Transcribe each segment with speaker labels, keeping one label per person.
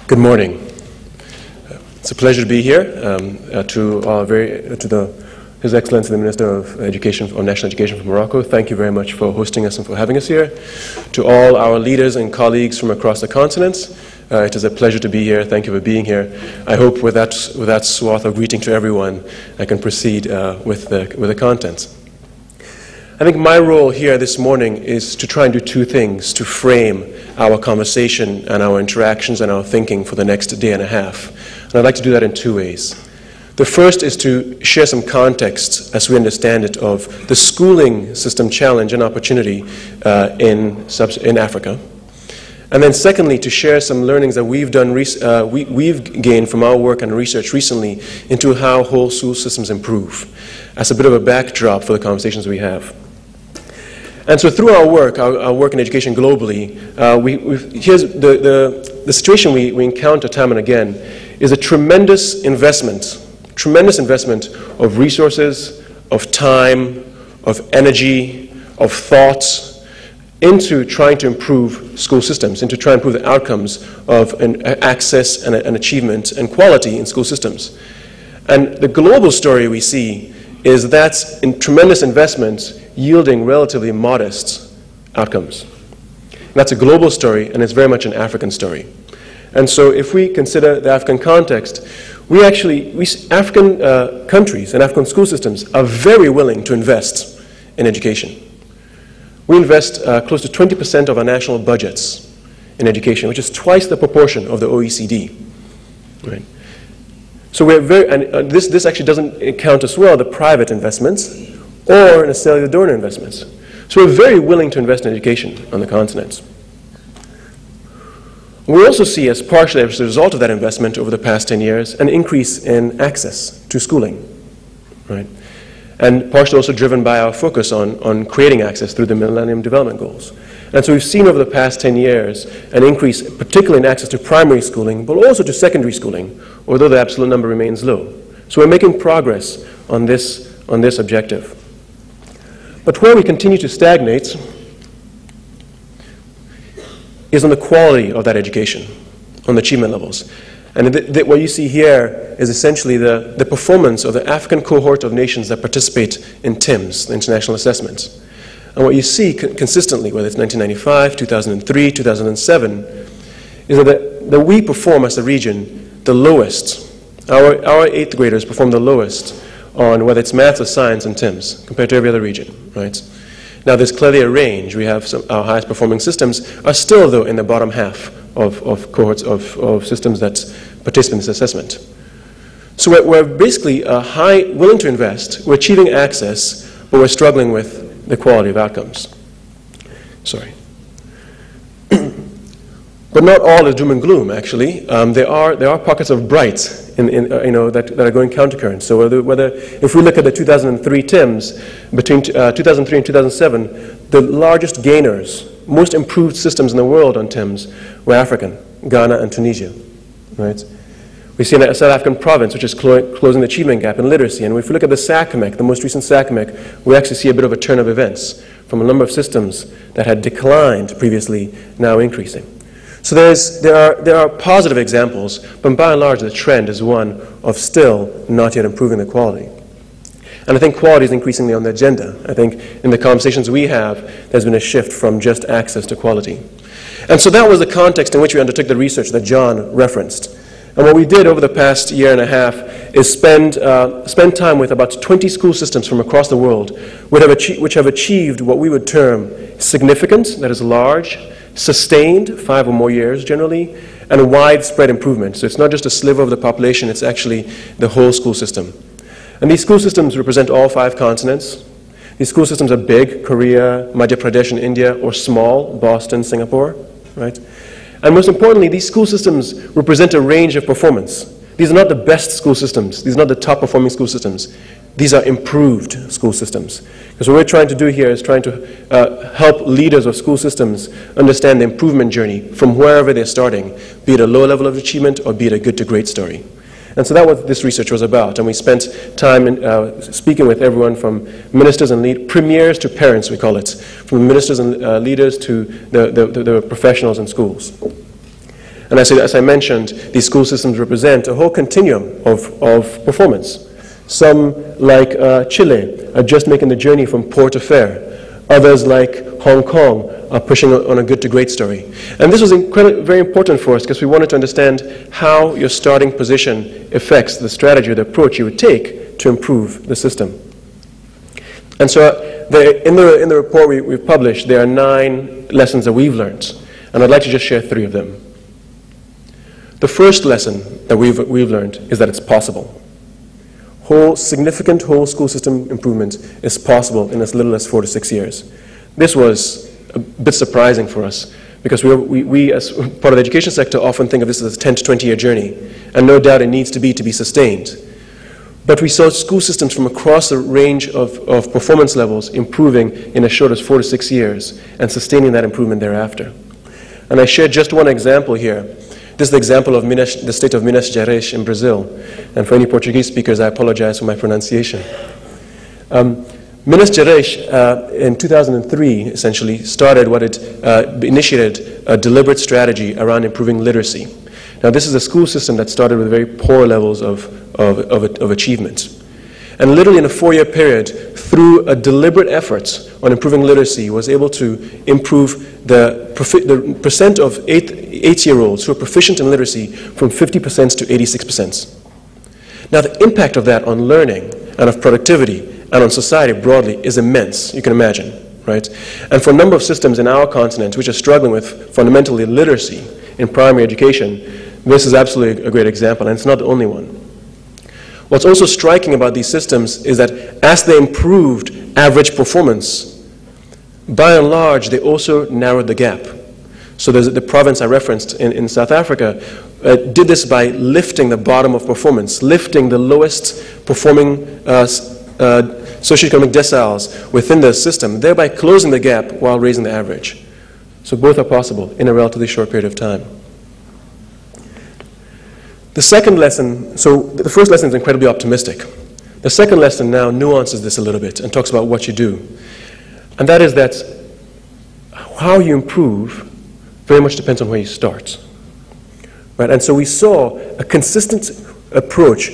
Speaker 1: Good morning. It's a pleasure to be here. His Excellency the Minister of Education, or National Education from Morocco, thank you very much for hosting us and for having us here. To all our leaders and colleagues from across the continent, it is a pleasure to be here. Thank you for being here. I hope with that swath of greeting to everyone, I can proceed with the content. I think my role here this morning is to try and do two things to frame our conversation and our interactions and our thinking for the next day and a half. And I'd like to do that in two ways. The first is to share some context, as we understand it, of the schooling system challenge and opportunity in Africa. And then secondly, to share some learnings that we've gained from our work and research recently into how whole school systems improve, as a bit of a backdrop for the conversations we have. And so through our work in education globally, here's the situation we encounter time and again is a tremendous investment of resources, of time, of energy, of thoughts into trying to improve school systems, into trying to improve the outcomes of access and achievement and quality in school systems. And the global story we see is that's in tremendous investment yielding relatively modest outcomes. That's a global story, and it's very much an African story. And so if we consider the African context, African countries and African school systems are very willing to invest in education. We invest close to 20% of our national budgets in education, which is twice the proportion of the OECD. Right? So we're and this actually doesn't count as well the private investments or necessarily the donor investments. So we're very willing to invest in education on the continent. We also see, partially as a result of that investment over the past 10 years, an increase in access to schooling, right? And partially also driven by our focus on creating access through the Millennium Development Goals. And so we've seen over the past 10 years an increase, particularly in access to primary schooling, but also to secondary schooling, although the absolute number remains low. So we're making progress on this objective. But where we continue to stagnate is on the quality of that education, on the achievement levels. And what you see here is essentially the performance of the African cohort of nations that participate in TIMSS, the International Assessment. And what you see consistently, whether it's 1995, 2003, 2007, is that we perform as a region the lowest. Our eighth graders perform the lowest on whether it's maths or science and TIMSS compared to every other region, right? Now there's clearly a range. We have our highest performing systems are still, though, in the bottom half of cohorts of systems that participate in this assessment. So we're basically willing to invest, we're achieving access, but we're struggling with the quality of outcomes. Sorry. But not all is doom and gloom, actually. There are pockets of bright that are going countercurrent. So if we look at the 2003 TIMSS, between 2003 and 2007, the largest gainers, most improved systems in the world on TIMSS were African, Ghana and Tunisia, right? We see a South African province which is closing the achievement gap in literacy. And if we look at the SACMEC, the most recent SACMEC, we actually see a bit of a turn of events from a number of systems that had declined previously, now increasing. So there are positive examples, but by and large the trend is one of still not yet improving the quality. And I think quality is increasingly on the agenda. I think in the conversations we have, there's been a shift from just access to quality. And so that was the context in which we undertook the research that John referenced. And what we did over the past year and a half is spend time with about 20 school systems from across the world which have achieved what we would term significant, that is large, sustained, 5 or more years generally, and widespread improvement. So it's not just a sliver of the population, it's actually the whole school system. And these school systems represent all 5 continents. These school systems are big, Korea, Madhya Pradesh and India, or small, Boston, Singapore, right? And most importantly, these school systems represent a range of performance. These are not the best school systems. These are not the top performing school systems. These are improved school systems. Because what we're trying to do here is trying to help leaders of school systems understand the improvement journey from wherever they're starting, be it a low level of achievement or be it a good to great story. And so that's what this research was about. And we spent time speaking with everyone from ministers and premiers to parents, we call it, from ministers and leaders to the professionals in schools. And as I mentioned, these school systems represent a whole continuum of performance. Some, like Chile, are just making the journey from poor to fair. Others, like Hong Kong, are pushing on a good to great story. And this was very important for us because we wanted to understand how your starting position affects the strategy or the approach you would take to improve the system. And so in the report we've published, there are 9 lessons that we've learned. And I'd like to just share 3 of them. The first lesson that we've learned is that it's possible. Significant whole school system improvement is possible in as little as 4 to 6 years. This was a bit surprising for us because we as part of the education sector often think of this as a 10 to 20-year journey, and no doubt it needs to be sustained. But we saw school systems from across a range of performance levels improving in as short as 4 to 6 years and sustaining that improvement thereafter. And I shared just one example here. This is the example of the state of Minas Gerais in Brazil. And for any Portuguese speakers, I apologize for my pronunciation. Minas Gerais, in 2003, essentially, initiated a deliberate strategy around improving literacy. Now, this is a school system that started with very poor levels of achievement. And literally in a 4-year period, through a deliberate effort on improving literacy, was able to improve the percent of 8-year-olds who are proficient in literacy from 50% to 86%. Now, the impact of that on learning and of productivity and on society broadly is immense, you can imagine, right? And for a number of systems in our continent which are struggling with fundamentally literacy in primary education, this is absolutely a great example, and it's not the only one. What's also striking about these systems is that as they improved average performance, by and large, they also narrowed the gap. So there's the province I referenced in South Africa did this by lifting the bottom of performance, lifting the lowest performing socioeconomic deciles within the system, thereby closing the gap while raising the average. So both are possible in a relatively short period of time. The second lesson, so the first lesson is incredibly optimistic. The second lesson now nuances this a little bit and talks about what you do. And that is that how you improve very much depends on where you start. Right? And so we saw a consistent approach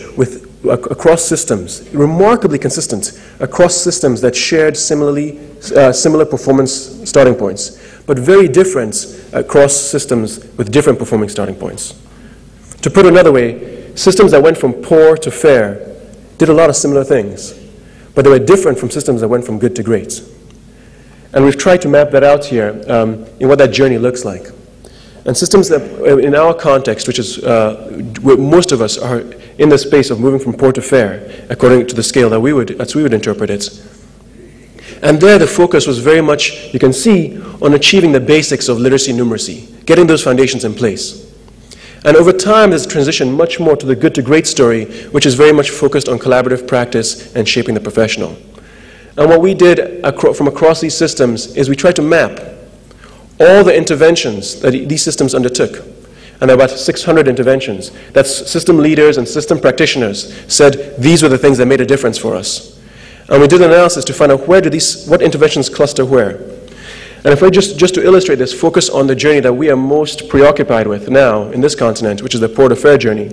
Speaker 1: across systems, remarkably consistent across systems that shared similar performance starting points, but very different across systems with different performing starting points. To put it another way, systems that went from poor to fair did a lot of similar things, but they were different from systems that went from good to great. And we've tried to map that out here in what that journey looks like. And systems that, in our context, which is where most of us are in the space of moving from poor to fair, according to the scale that we would interpret it. And there the focus was very much, you can see, on achieving the basics of literacy and numeracy, getting those foundations in place. And over time, there's transitioned much more to the good to great story, which is very much focused on collaborative practice and shaping the professional. And what we did from across these systems is we tried to map all the interventions that these systems undertook. And there are about 600 interventions. That's system leaders and system practitioners said these were the things that made a difference for us. And we did an analysis to find out what interventions cluster where. And if I just to illustrate this, focus on the journey that we are most preoccupied with now in this continent, which is the poor to fair journey.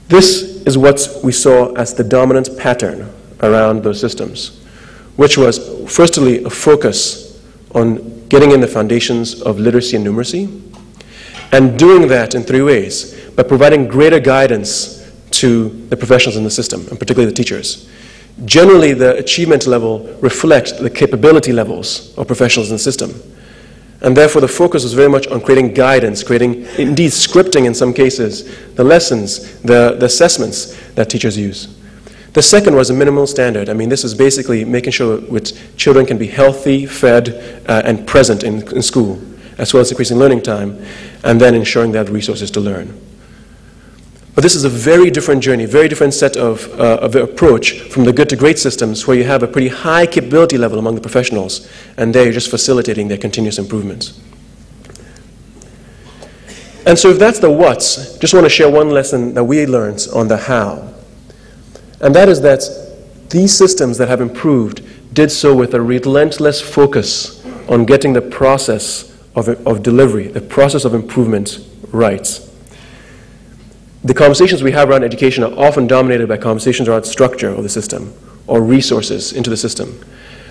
Speaker 1: This is what we saw as the dominant pattern around those systems, which was, firstly, a focus on getting in the foundations of literacy and numeracy, and doing that in 3 ways: by providing greater guidance to the professionals in the system, and particularly the teachers. Generally, the achievement level reflects the capability levels of professionals in the system. And therefore, the focus was very much on creating guidance, creating, indeed, scripting in some cases, the lessons, the assessments that teachers use. The second was a minimal standard. I mean, this is basically making sure that children can be healthy, fed, and present in school, as well as increasing learning time, and then ensuring they have resources to learn. But this is a very different journey, very different set of approach from the good to great systems, where you have a pretty high capability level among the professionals, and there you're just facilitating their continuous improvements. And so if that's the what's, just want to share one lesson that we learned on the how. And that is that these systems that have improved did so with a relentless focus on getting the process of delivery, the process of improvement right. The conversations we have around education are often dominated by conversations around structure of the system or resources into the system.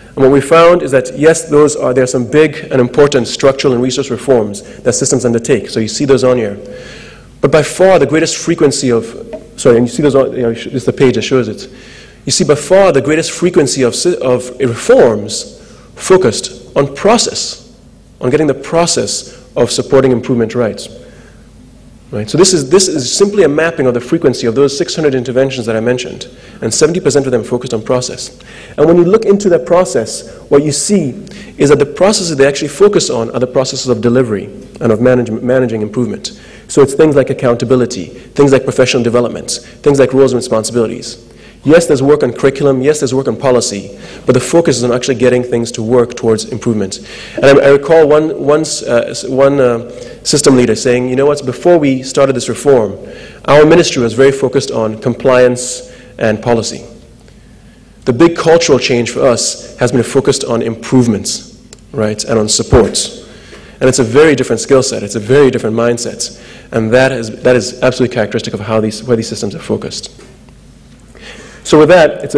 Speaker 1: And what we found is that, yes, there are some big and important structural and resource reforms that systems undertake. So you see those on here. But by far the greatest frequency of, and you see those on, this is the page that shows it. You see by far the greatest frequency of reforms focused on process, on getting the process of supporting improvement rights. Right? So this is simply a mapping of the frequency of those 600 interventions that I mentioned, and 70% of them focused on process. And when you look into that process, what you see is that the processes they actually focus on are the processes of delivery and of managing improvement. So it's things like accountability, things like professional development, things like roles and responsibilities. Yes, there's work on curriculum, yes, there's work on policy, but the focus is on actually getting things to work towards improvement. And I recall one system leader saying, you know what, before we started this reform, our ministry was very focused on compliance and policy. The big cultural change for us has been focused on improvements, right, and on support. And it's a very different skill set, it's a very different mindset, and that is absolutely characteristic of where these systems are focused. So with that,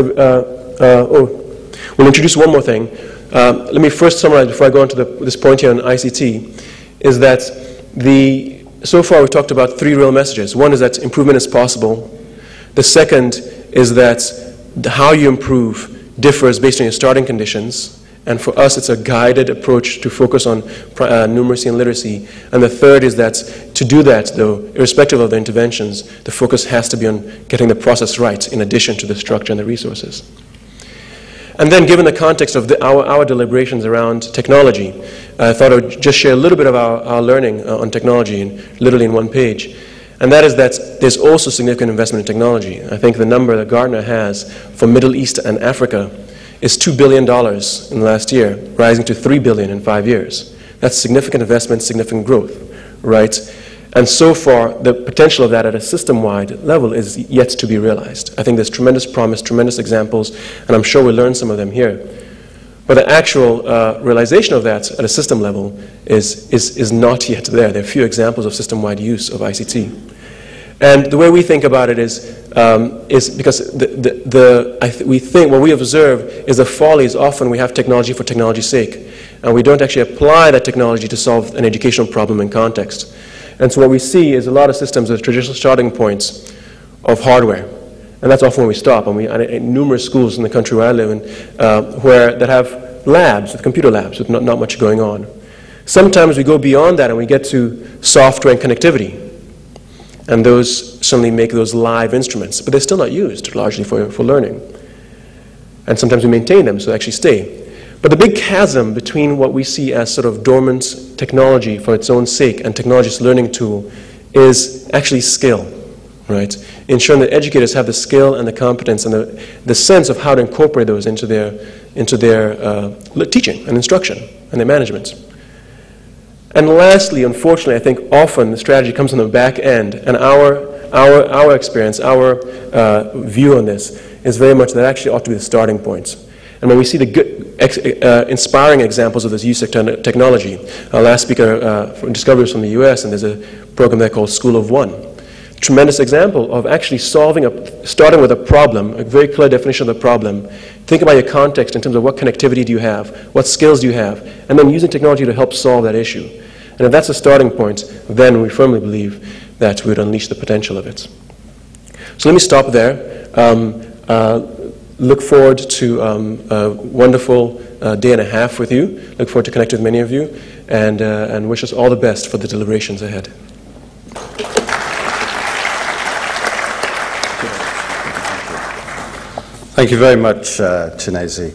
Speaker 1: we'll introduce one more thing. Let me first summarize before I go on to this point here on ICT, is that so far we've talked about three real messages. One is that improvement is possible. The second is that how you improve differs based on your starting conditions. And for us, it's a guided approach to focus on numeracy and literacy. And the third is that to do that, though, irrespective of the interventions, the focus has to be on getting the process right in addition to the structure and the resources. And then, given the context of our deliberations around technology, I thought I would just share a little bit of our learning on technology, literally in one page. And that is that there's also significant investment in technology. I think the number that Gartner has for Middle East and Africa is $2 billion in the last year, rising to $3 billion in 5 years. That's significant investment, significant growth, right? And so far, the potential of that at a system-wide level is yet to be realized. I think there's tremendous promise, tremendous examples, and I'm sure we'll learn some of them here. But the actual realization of that at a system level is not yet there. There are few examples of system-wide use of ICT. And the way we think about it is because we think what we observe is the folly is often we have technology for technology's sake, and we don't actually apply that technology to solve an educational problem in context. And so what we see is a lot of systems with traditional starting points of hardware, and that's often where we stop. And in numerous schools in the country where I live in, that have labs, computer labs, with not much going on. Sometimes we go beyond that and we get to software and connectivity. And those certainly make those live instruments, but they're still not used largely for learning. And sometimes we maintain them, so they actually stay. But the big chasm between what we see as sort of dormant technology for its own sake and technology's learning tool is actually skill, right? Ensuring that educators have the skill and the competence and the sense of how to incorporate those into their teaching and instruction and their management. And lastly, unfortunately, I think often the strategy comes on the back end, and our experience, our view on this is very much that actually ought to be the starting point. And when we see the good, inspiring examples of this use of technology, our last speaker discovered this from the US, and there's a program there called School of One. Tremendous example of actually starting with a problem, a very clear definition of the problem. Think about your context in terms of what connectivity do you have, what skills do you have, and then using technology to help solve that issue. And if that's a starting point, then we firmly believe that we would unleash the potential of it. So let me stop there. Look forward to a wonderful day and a half with you. Look forward to connecting with many of you, and wish us all the best for the deliberations ahead.
Speaker 2: Thank you very much, Chinezi.